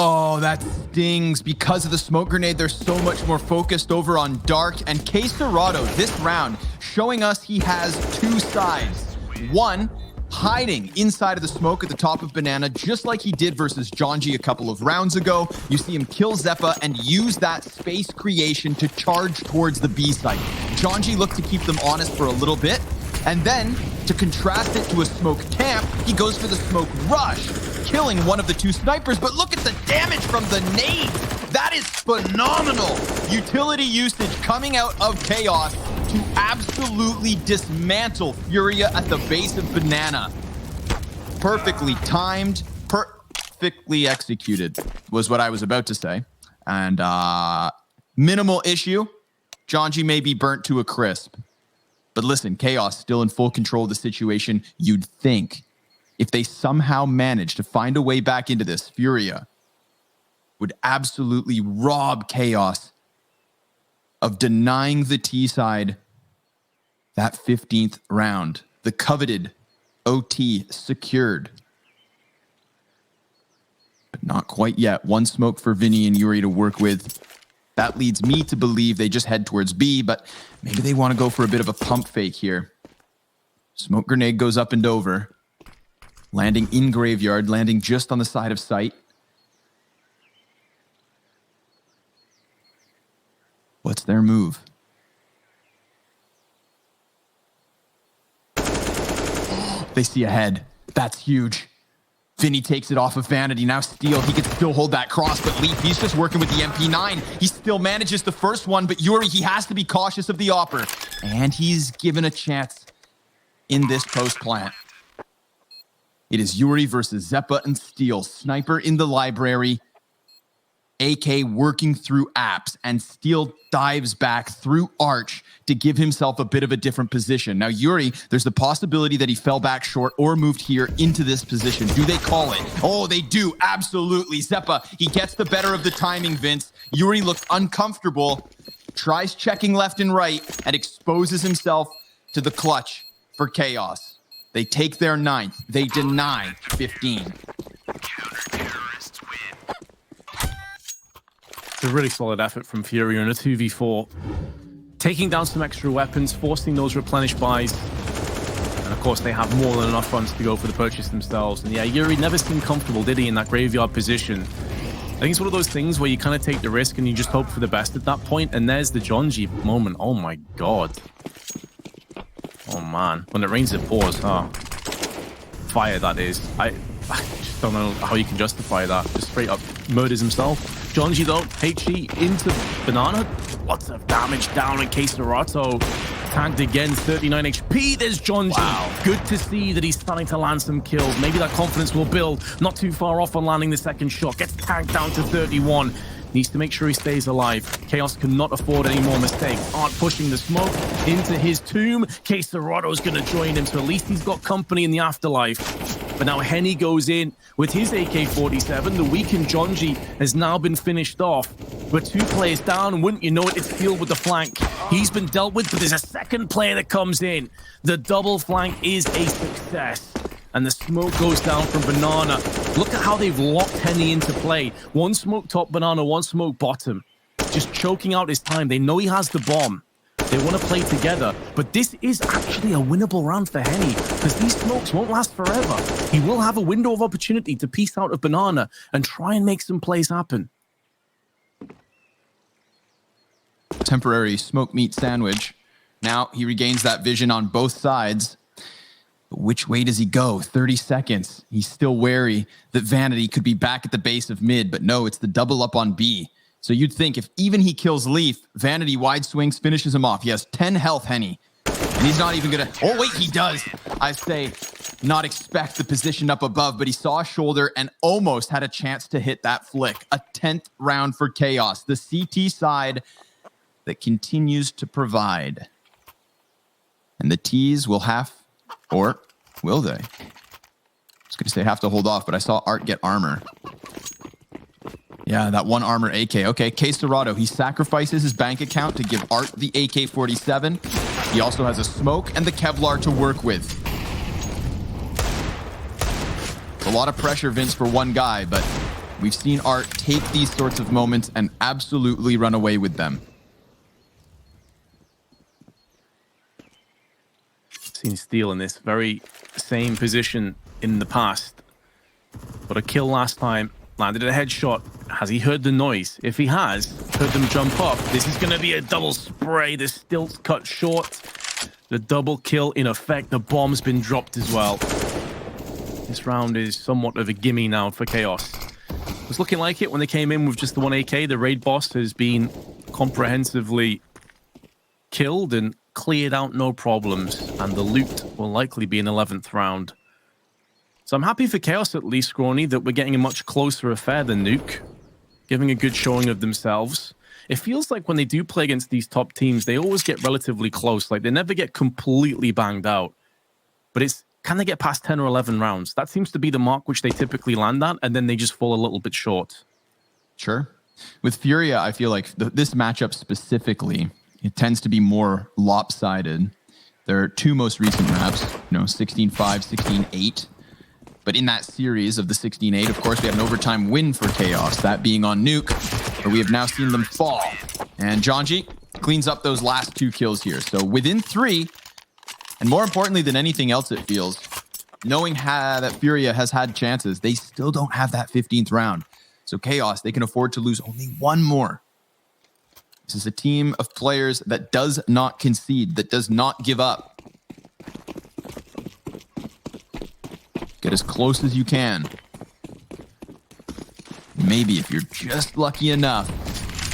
Oh, that stings. Because of the smoke grenade, they're so much more focused over on Dark. And K Serato, this round, showing us he has two sides. One, hiding inside of the smoke at the top of Banana, just like he did versus Jonji a couple of rounds ago. You see him kill Zeppa and use that space creation to charge towards the B site. Jonji looked to keep them honest for a little bit. And then, to contrast it to a smoke camp, he goes for the smoke rush, killing one of the two snipers. But look at the damage from the nade. That is phenomenal. Utility usage coming out of Chaos to absolutely dismantle FURIA at the base of Banana. Perfectly timed, perfectly executed was what I was about to say. And minimal issue. Jonji may be burnt to a crisp. But listen, Chaos still in full control of the situation. You'd think if they somehow manage to find a way back into this, FURIA would absolutely rob Chaos of denying the T side that 15th round. The coveted OT secured. But not quite yet. One smoke for Vinny and Yuri to work with. That leads me to believe they just head towards B, but maybe they want to go for a bit of a pump fake here. Smoke grenade goes up and over. Landing in Graveyard, landing just on the side of sight. What's their move? They see a head. That's huge. Vinny takes it off of Vanity. Now Steel, he can still hold that cross, but Leaf, he's just working with the MP9. He still manages the first one, but Yuri, he has to be cautious of the Opper. And he's given a chance in this post plant. It is Yuri versus Zeppa and Steel. Sniper in the library. AK working through apps, and Steel dives back through Arch to give himself a bit of a different position. Now, Yuri, there's the possibility that he fell back short or moved here into this position. Do they call it? Oh, they do. Absolutely. Zeppa, he gets the better of the timing, Vince. Yuri looks uncomfortable, tries checking left and right, and exposes himself to the clutch for Chaos. They take their 9th. They deny 15. It's a really solid effort from FURIA in a 2v4. Taking down some extra weapons, forcing those replenish buys. And of course, they have more than enough funds to go for the purchase themselves. And yeah, Yuri never seemed comfortable, did he, in that Graveyard position? I think it's one of those things where you kind of take the risk and you just hope for the best at that point. And there's the Jonji moment. Oh my God. Oh man. When it rains, it pours, huh? Fire, that is. I just don't know how you can justify that. Just straight up murders himself. Jonji though, HE into Banana. Lots of damage down in K Serato. Tagged again, 39 HP. There's Jonji. Wow. Good to see that he's starting to land some kills. Maybe that confidence will build. Not too far off on landing the second shot. Gets tagged down to 31. Needs to make sure he stays alive. Chaos cannot afford any more mistakes. Art pushing the smoke into his tomb. K Serato's going to join him, so at least he's got company in the afterlife. But now Henny goes in with his AK-47. The weakened Jonji has now been finished off. We're 2 players down, and wouldn't you know it, it's Steel with the flank. He's been dealt with, but there's a second player that comes in. The double flank is a success. And the smoke goes down from Banana. Look at how they've locked Henny into play. One smoke top Banana, one smoke bottom. Just choking out his time. They know he has the bomb. They want to play together. But this is actually a winnable round for Henny, because these smokes won't last forever. He will have a window of opportunity to piece out of Banana and try and make some plays happen. Temporary smoke meat sandwich Now he regains that vision on both sides. But which way does he go? 30 seconds. He's still wary that Vanity could be back at the base of mid, but no, it's the double up on B. So you'd think if even he kills Leaf, Vanity wide swings, finishes him off. He has 10 health, Henny. And he's not even gonna, oh wait, he does. I say not expect the position up above, but he saw a shoulder and almost had a chance to hit that flick. A 10th round for Chaos. The CT side that continues to provide. And the T's will have, or will they? I was going to say have to hold off, but I saw Art get armor. Yeah, that one armor AK. Okay, K Serrato, he sacrifices his bank account to give Art the AK-47. He also has a smoke and the Kevlar to work with. It's a lot of pressure, Vince, for one guy, but we've seen Art take these sorts of moments and absolutely run away with them. Seen Steel in this very same position in the past. Got a kill last time, landed a headshot. Has he heard the noise? If he has, heard them jump up. This is going to be a double spray. The stilt's cut short. The double kill in effect. The bomb's been dropped as well. This round is somewhat of a gimme now for Chaos. It was looking like it when they came in with just the one AK. The raid boss has been comprehensively killed and cleared out, no problems, and the loot will likely be an 11th round. So I'm happy for Chaos, at least, Scrawny, that we're getting a much closer affair than Nuke, giving a good showing of themselves. It feels like when they do play against these top teams, they always get relatively close. Like, they never get completely banged out. But it's, can they get past 10 or 11 rounds? That seems to be the mark which they typically land at, and then they just fall a little bit short. Sure. With Furia, I feel like this matchup specifically, it tends to be more lopsided. Their two most recent maps, 16-5, 16-8. But in that series of the 16-8, of course, we had an overtime win for Chaos, that being on Nuke, where we have now seen them fall. And Janji cleans up those last 2 kills here. So within 3, and more importantly than anything else, it feels, knowing that Furia has had chances, they still don't have that 15th round. So Chaos, they can afford to lose only 1 more. This is a team of players that does not concede, that does not give up. Get as close as you can. Maybe if you're just lucky enough,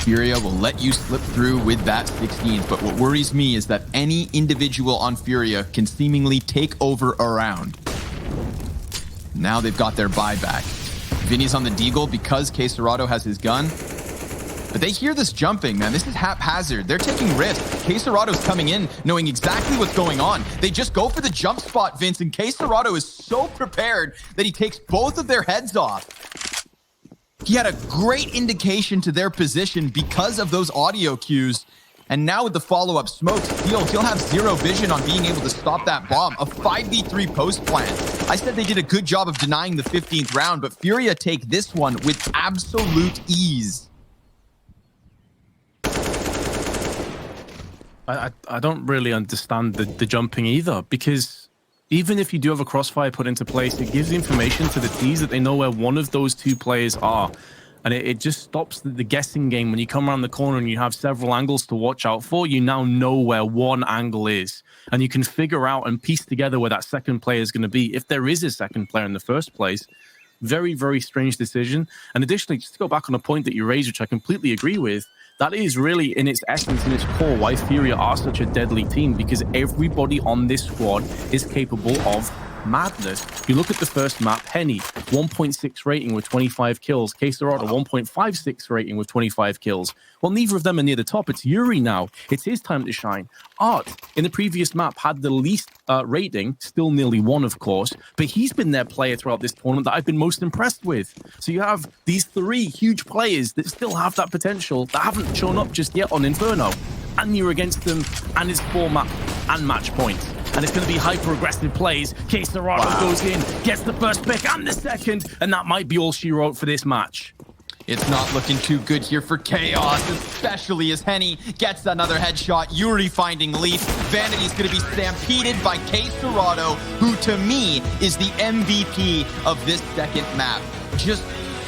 Furia will let you slip through with that 16th. But what worries me is that any individual on Furia can seemingly take over a round. Now they've got their buyback. Vinny's on the Deagle because K Serrato has his gun. But they hear this jumping, man. This is haphazard. They're taking risks. K Serrato's coming in knowing exactly what's going on. They just go for the jump spot, Vince, and K Serrato is so prepared that he takes both of their heads off. He had a great indication to their position because of those audio cues. And now with the follow-up smoke, he'll have zero vision on being able to stop that bomb. A 5v3 post plan. I said they did a good job of denying the 15th round, but Furia take this one with absolute ease. I don't really understand the jumping either, because even if you do have a crossfire put into place, it gives information to the T's that they know where one of those 2 players are. And it just stops the guessing game. When you come around the corner and you have several angles to watch out for, you now know where one angle is. And you can figure out and piece together where that second player is going to be, if there is a second player in the first place. Very, very strange decision. And additionally, just to go back on a point that you raised, which I completely agree with, that is really, in its essence, in its core, why Furia are such a deadly team, because everybody on this squad is capable of madness. You look at the first map, Henny, 1.6 rating with 25 kills. K Serrato, 1.56 rating with 25 kills. Well, neither of them are near the top. It's Yuri now. It's his time to shine. Art, in the previous map, had the least rating, still nearly 1, of course, but he's been their player throughout this tournament that I've been most impressed with. So you have these 3 huge players that still have that potential, that haven't shown up just yet on Inferno. And you're against them, and it's 4 map and match points. And it's going to be hyper-aggressive plays. K Serrato goes in, gets the first pick and the second, and that might be all she wrote for this match. It's not looking too good here for Chaos, especially as Henny gets another headshot. Yuri finding Leaf. Vanity's going to be stampeded by K Serrato, who to me is the MVP of this second map. Just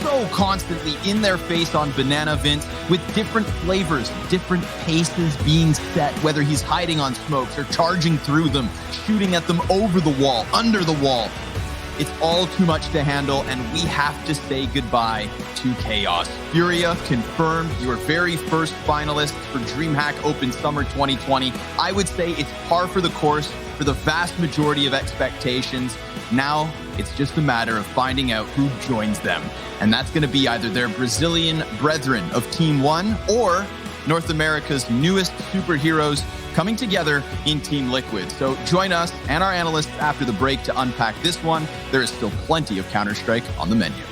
so constantly in their face on Banana Vince with different flavors, different paces being set, whether he's hiding on smokes or charging through them, shooting at them over the wall, under the wall. It's all too much to handle, and we have to say goodbye to Chaos. FURIA confirmed your very first finalist for DreamHack Open Summer 2020. I would say it's par for the course for the vast majority of expectations. Now, it's just a matter of finding out who joins them. And that's going to be either their Brazilian brethren of Team 1 or North America's newest superheroes coming together in Team Liquid. So join us and our analysts after the break to unpack this one. There is still plenty of Counter-Strike on the menu.